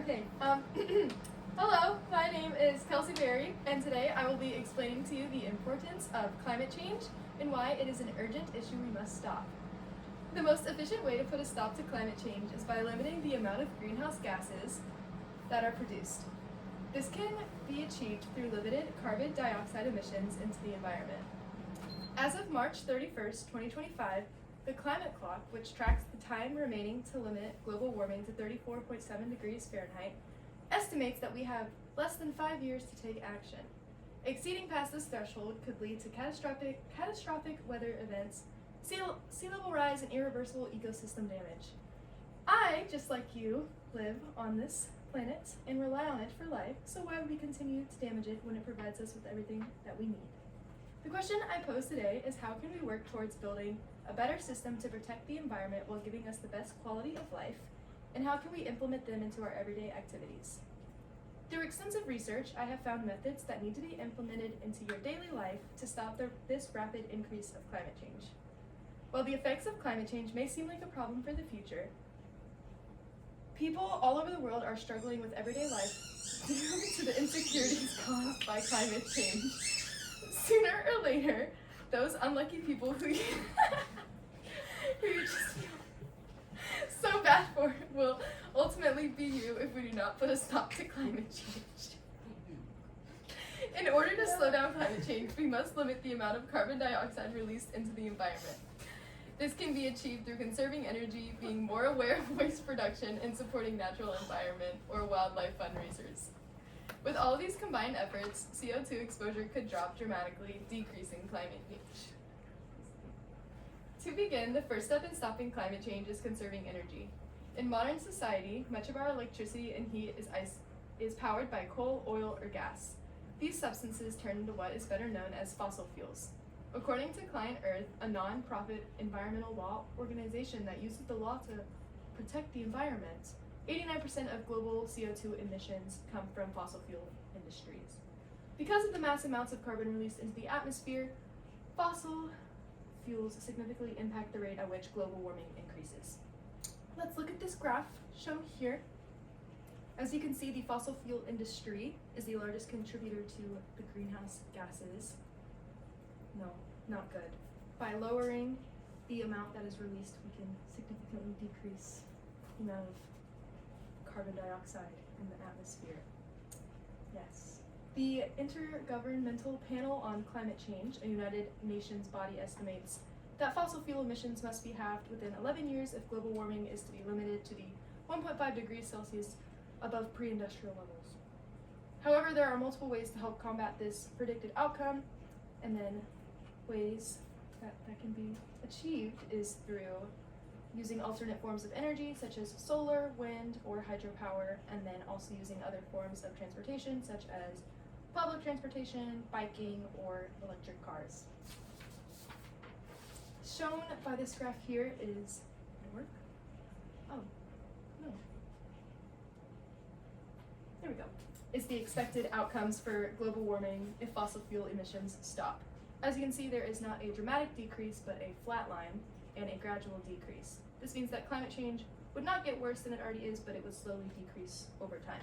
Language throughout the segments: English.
Okay, hello, my name is Kelsey Berry, and today I will be explaining to you the importance of climate change and why it is an urgent issue we must stop. The most efficient way to put a stop to climate change is by limiting the amount of greenhouse gases that are produced. This can be achieved through limited carbon dioxide emissions into the environment. As of March 31st, 2025, the climate clock, which tracks the time remaining to limit global warming to 34.7 degrees Fahrenheit, estimates that we have less than 5 years to take action. Exceeding past this threshold could lead to catastrophic weather events, sea level rise, and irreversible ecosystem damage. I, just like you, live on this planet and rely on it for life, so why would we continue to damage it when it provides us with everything that we need? The question I pose today is, how can we work towards building a better system to protect the environment while giving us the best quality of life, and how can we implement them into our everyday activities? Through extensive research, I have found methods that need to be implemented into your daily life to stop this rapid increase of climate change. While the effects of climate change may seem like a problem for the future, people all over the world are struggling with everyday life due to the insecurities caused by climate change. Sooner or later, those unlucky people who you just feel so bad for will ultimately be you if we do not put a stop to climate change. In order to slow down climate change, we must limit the amount of carbon dioxide released into the environment. This can be achieved through conserving energy, being more aware of waste production, and supporting natural environment or wildlife fundraisers. With all of these combined efforts, CO2 exposure could drop dramatically, decreasing climate change. To begin, the first step in stopping climate change is conserving energy. In modern society, much of our electricity and heat is powered by coal, oil, or gas. These substances turn into what is better known as fossil fuels. According to Client Earth, a non-profit environmental law organization that uses the law to protect the environment, 89% of global CO2 emissions come from fossil fuel industries. Because of the mass amounts of carbon released into the atmosphere, fossil fuels significantly impact the rate at which global warming increases. Let's look at this graph shown here. As you can see, the fossil fuel industry is the largest contributor to the greenhouse gases. No, not good. By lowering the amount that is released, we can significantly decrease the amount of carbon dioxide in the atmosphere. Yes. The Intergovernmental Panel on Climate Change, a United Nations body, estimates that fossil fuel emissions must be halved within 11 years if global warming is to be limited to the 1.5 degrees Celsius above pre-industrial levels. However, there are multiple ways to help combat this predicted outcome, and then ways that can be achieved is through using alternate forms of energy such as solar, wind, or hydropower, and then also using other forms of transportation such as public transportation, biking, or electric cars. Shown by this graph here is, there we go, is the expected outcomes for global warming if fossil fuel emissions stop. As you can see, there is not a dramatic decrease, but a flat line and a gradual decrease. This means that climate change would not get worse than it already is, but it would slowly decrease over time.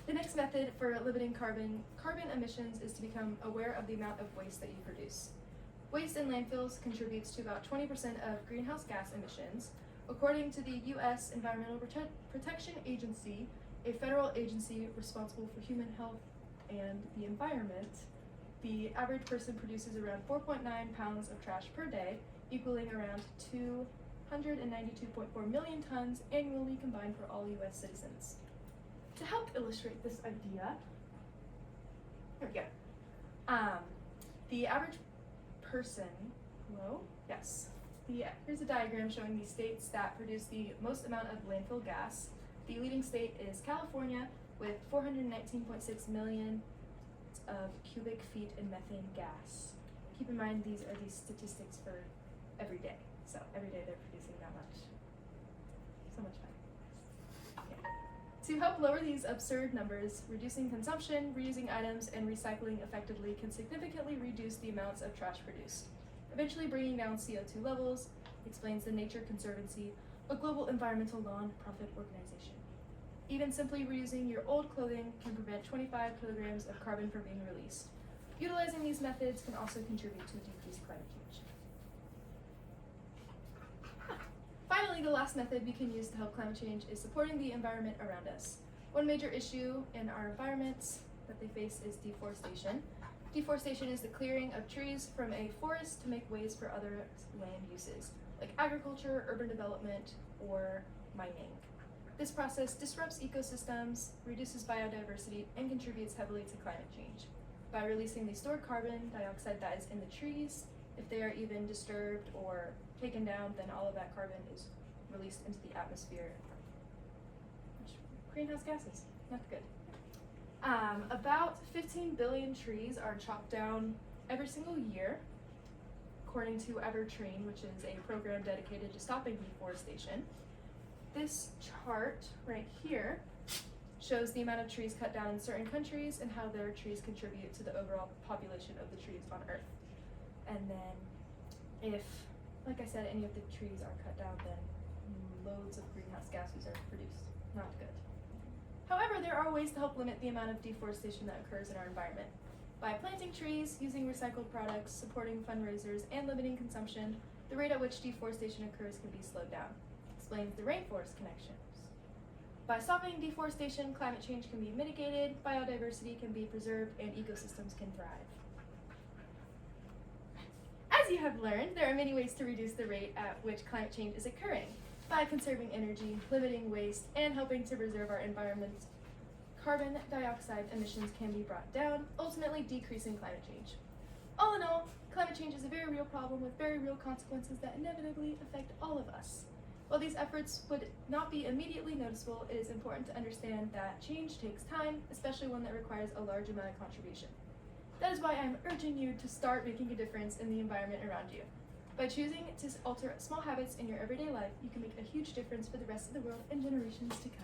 The next method for limiting carbon emissions is to become aware of the amount of waste that you produce. Waste in landfills contributes to about 20% of greenhouse gas emissions. According to the U.S. Environmental Protection Agency, a federal agency responsible for human health and the environment, the average person produces around 4.9 pounds of trash per day, equaling around 292.4 million tons annually combined for all U.S. citizens. To help illustrate this idea, here we go. The average person, here's a diagram showing the states that produce the most amount of landfill gas. The leading state is California with 419.6 million of cubic feet in methane gas. Keep in mind these are the statistics for every day. So every day they're producing that much. So much fun. Yeah. To help lower these absurd numbers, reducing consumption, reusing items, and recycling effectively can significantly reduce the amounts of trash produced, eventually bringing down CO2 levels, explains the Nature Conservancy a global environmental non-profit organization. Even simply reusing your old clothing can prevent 25 kilograms of carbon from being released. Utilizing these methods can also contribute to decreased climate change. Finally, the last method we can use to help climate change is supporting the environment around us. One major issue in our environments that they face is deforestation. Deforestation is the clearing of trees from a forest to make ways for other land uses, like agriculture, urban development, or mining. This process disrupts ecosystems, reduces biodiversity, and contributes heavily to climate change. By releasing the stored carbon dioxide that is in the trees, if they are even disturbed or taken down, then all of that carbon is released into the atmosphere. Greenhouse gases, not good. About 15 billion trees are chopped down every single year, according to Evertreen, which is a program dedicated to stopping deforestation. This chart right here shows the amount of trees cut down in certain countries and how their trees contribute to the overall population of the trees on Earth. And then if, like I said, any of the trees are cut down, then loads of greenhouse gases are produced. Not good. However, there are ways to help limit the amount of deforestation that occurs in our environment. By planting trees, using recycled products, supporting fundraisers, and limiting consumption, the rate at which deforestation occurs can be slowed down. Explains the rainforest connections. By stopping deforestation, climate change can be mitigated, biodiversity can be preserved, and ecosystems can thrive. As you have learned, there are many ways to reduce the rate at which climate change is occurring. By conserving energy, limiting waste, and helping to preserve our environment, carbon dioxide emissions can be brought down, ultimately decreasing climate change. All in all, climate change is a very real problem with very real consequences that inevitably affect all of us. While these efforts would not be immediately noticeable, it is important to understand that change takes time, especially one that requires a large amount of contribution. That is why I'm urging you to start making a difference in the environment around you. By choosing to alter small habits in your everyday life, you can make a huge difference for the rest of the world and generations to come.